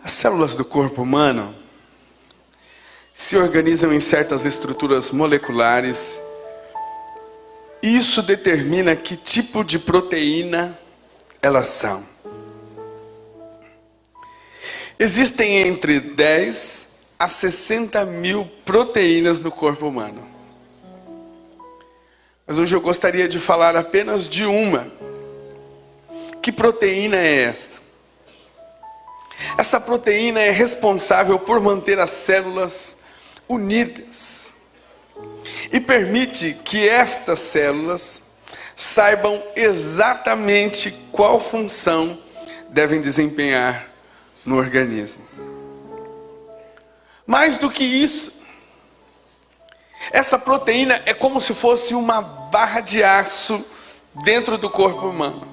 As células do corpo humano se organizam em certas estruturas moleculares. Isso determina que tipo de proteína elas são. Existem entre 10 a 60 mil proteínas no corpo humano. Mas hoje eu gostaria de falar apenas de uma. Que proteína é esta? Essa proteína é responsável por manter as células unidas e permite que estas células saibam exatamente qual função devem desempenhar no organismo. Mais do que isso, essa proteína é como se fosse uma barra de aço dentro do corpo humano.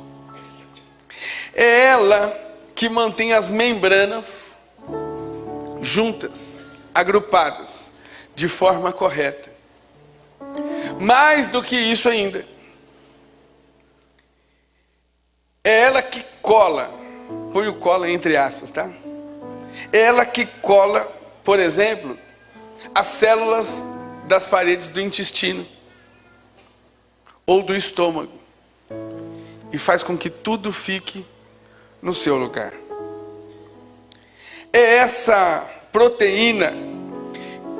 É ela que mantém as membranas juntas, agrupadas, de forma correta. Mais do que isso ainda, é ela que cola, põe o cola entre aspas, tá? É ela que cola, por exemplo, as células das paredes do intestino ou do estômago e faz com que tudo fique no seu lugar. É essa proteína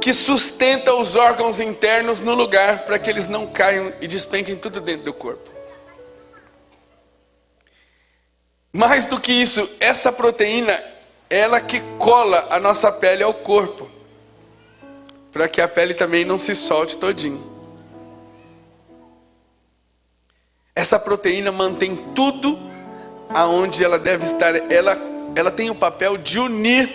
que sustenta os órgãos internos no lugar para que eles não caiam e despenquem tudo dentro do corpo. Mais do que isso, essa proteína é ela que cola a nossa pele ao corpo, para que a pele também não se solte todinho. Essa proteína mantém tudo aonde ela deve estar. Ela tem o papel de unir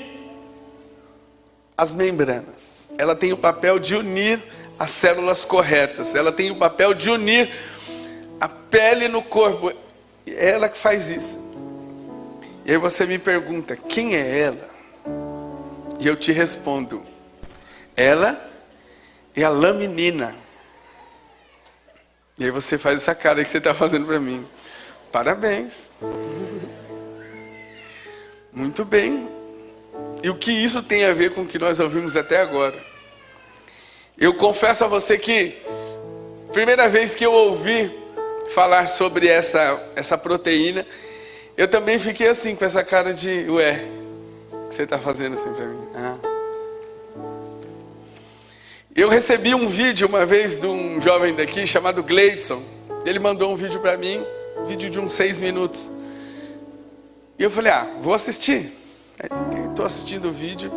as membranas. Ela tem o papel de unir as células corretas. Ela tem o papel de unir a pele no corpo. É ela que faz isso. E aí você me pergunta, quem é ela? E eu te respondo, ela é a laminina. E aí você faz essa cara que você está fazendo para mim. Parabéns. Muito bem. E o que isso tem a ver com o que nós ouvimos até agora? Eu confesso a você que primeira vez que eu ouvi falar sobre essa proteína, eu também fiquei assim, com essa cara de, ué, o que você está fazendo assim para mim? Eu recebi um vídeo uma vez de um jovem daqui chamado Gleidson. Ele mandou um vídeo para mim, um vídeo de uns 6 minutos. E eu falei, vou assistir. Estou assistindo o vídeo.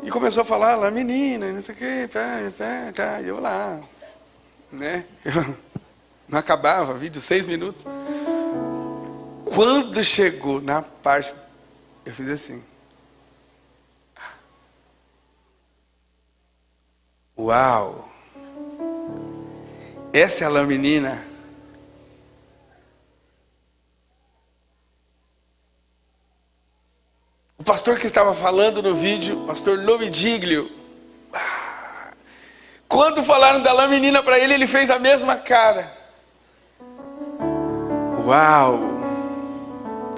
E começou a falar, lá menina, não sei o que, tá. E eu lá, né? Eu não acabava, vídeo 6 minutos. Quando chegou na parte, eu fiz assim. Uau! Essa é a laminina. O pastor que estava falando no vídeo, o pastor Lovidiglio, quando falaram da laminina para ele, ele fez a mesma cara. Uau!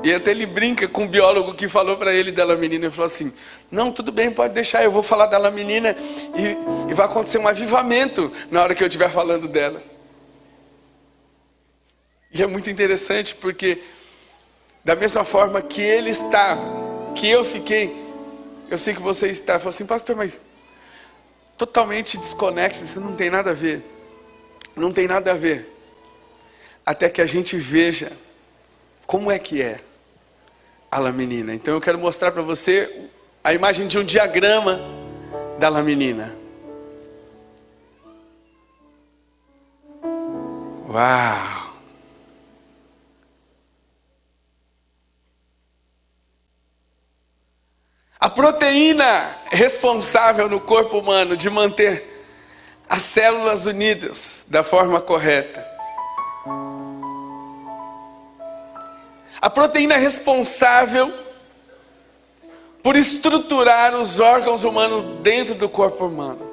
E até ele brinca com o biólogo que falou para ele da laminina. Ele falou assim, não, tudo bem, pode deixar, eu vou falar da laminina e vai acontecer um avivamento na hora que eu estiver falando dela. E é muito interessante porque da mesma forma que ele estava, que eu fiquei, eu sei que você está, falou assim, pastor, mas totalmente desconexo, isso não tem nada a ver. Não tem nada a ver. Até que a gente veja como é que é a laminina. Então eu quero mostrar para você a imagem de um diagrama da laminina. Uau! A proteína responsável no corpo humano de manter as células unidas da forma correta. A proteína responsável por estruturar os órgãos humanos dentro do corpo humano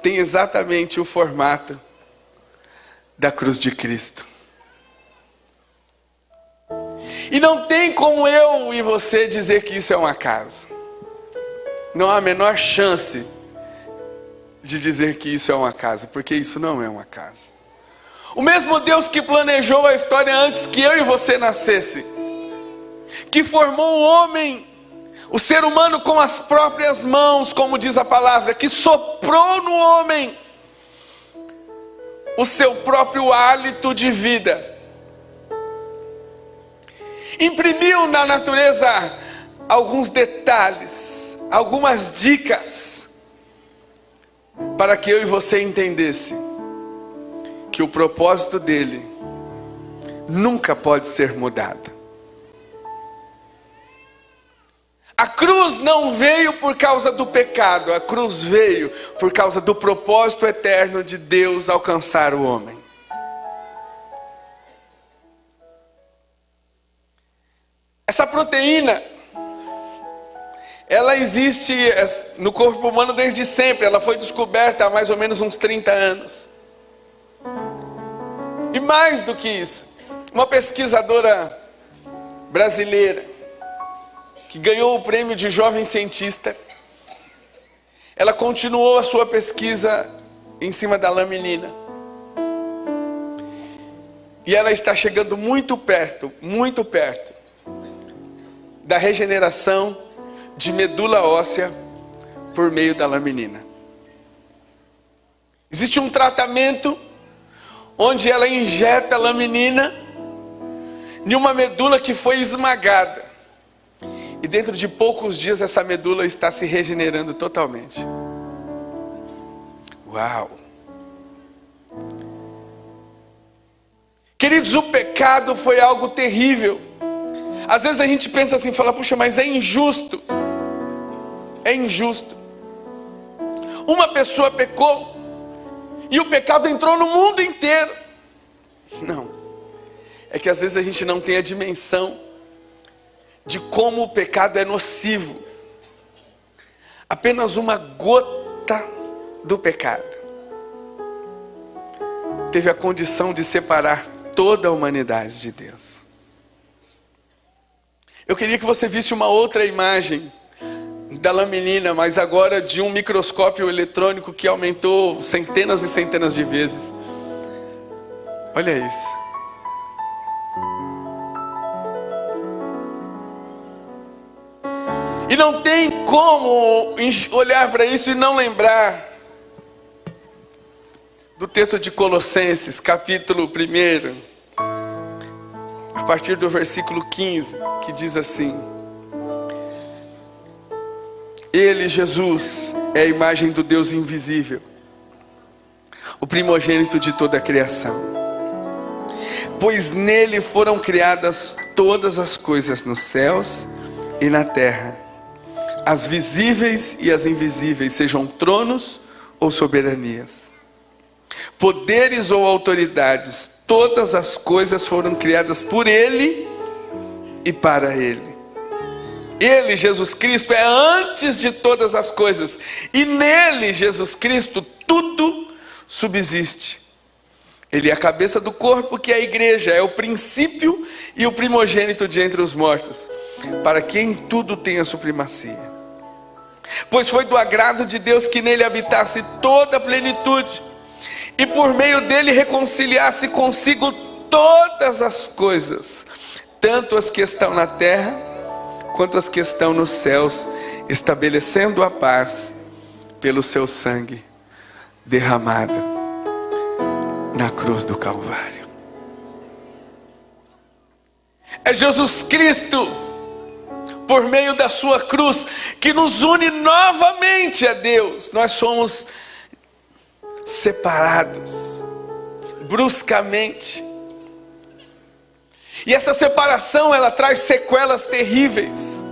tem exatamente o formato da cruz de Cristo. E não tem como eu e você dizer que isso é um acaso. Não há a menor chance de dizer que isso é um acaso, porque isso não é um acaso. O mesmo Deus que planejou a história antes que eu e você nascesse, que formou o homem, o ser humano com as próprias mãos, como diz a palavra, que soprou no homem o seu próprio hálito de vida, imprimiu na natureza alguns detalhes, algumas dicas, para que eu e você entendesse que o propósito dele nunca pode ser mudado. A cruz não veio por causa do pecado, a cruz veio por causa do propósito eterno de Deus alcançar o homem. Essa proteína, ela existe no corpo humano desde sempre. Ela foi descoberta há mais ou menos uns 30 anos. E mais do que isso, uma pesquisadora brasileira, que ganhou o prêmio de jovem cientista, ela continuou a sua pesquisa em cima da laminina. E ela está chegando muito perto da regeneração de medula óssea por meio da laminina. Existe um tratamento onde ela injeta laminina em uma medula que foi esmagada. E dentro de poucos dias essa medula está se regenerando totalmente. Uau! Queridos, o pecado foi algo terrível. Às vezes a gente pensa assim, fala, puxa, mas é injusto. É injusto. Uma pessoa pecou e o pecado entrou no mundo inteiro. Não. É que às vezes a gente não tem a dimensão de como o pecado é nocivo. Apenas uma gota do pecado teve a condição de separar toda a humanidade de Deus. Eu queria que você visse uma outra imagem da laminina, mas agora de um microscópio eletrônico que aumentou centenas e centenas de vezes. Olha isso. E não tem como olhar para isso e não lembrar do texto de Colossenses, capítulo 1, a partir do versículo 15, que diz assim: Ele, Jesus, é a imagem do Deus invisível, o primogênito de toda a criação. Pois nele foram criadas todas as coisas nos céus e na terra, as visíveis e as invisíveis, sejam tronos ou soberanias, poderes ou autoridades. Todas as coisas foram criadas por Ele e para Ele. Ele, Jesus Cristo, é antes de todas as coisas. E nele, Jesus Cristo, tudo subsiste. Ele é a cabeça do corpo, que é a igreja. É o princípio e o primogênito de entre os mortos, para que em tudo tenha supremacia. Pois foi do agrado de Deus que nele habitasse toda a plenitude, e por meio dele reconciliasse consigo todas as coisas, tanto as que estão na terra, quanto as que estão nos céus, estabelecendo a paz pelo seu sangue derramado na cruz do Calvário. É Jesus Cristo, por meio da sua cruz, que nos une novamente a Deus. Nós somos separados bruscamente, e essa separação, ela traz sequelas terríveis.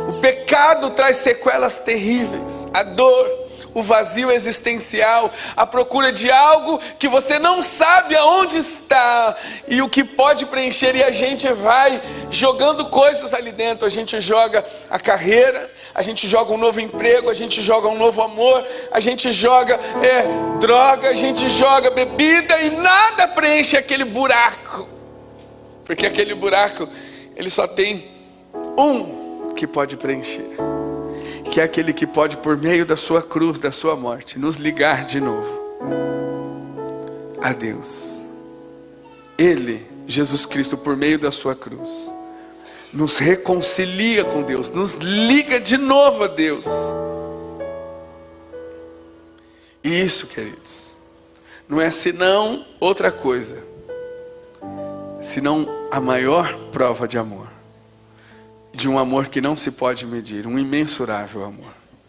O pecado traz sequelas terríveis, a dor, o vazio existencial, a procura de algo que você não sabe aonde está e o que pode preencher, e a gente vai jogando coisas ali dentro. A gente joga a carreira, a gente joga um novo emprego, a gente joga um novo amor, a gente joga droga, a gente joga bebida, e nada preenche aquele buraco, Porque aquele buraco, ele só tem um que pode preencher, que é aquele que pode, por meio da sua cruz, da sua morte, nos ligar de novo a Deus. Ele, Jesus Cristo, por meio da sua cruz, nos reconcilia com Deus, nos liga de novo a Deus. E isso, queridos, não é senão outra coisa, senão a maior prova de amor. De um amor que não se pode medir, um imensurável amor.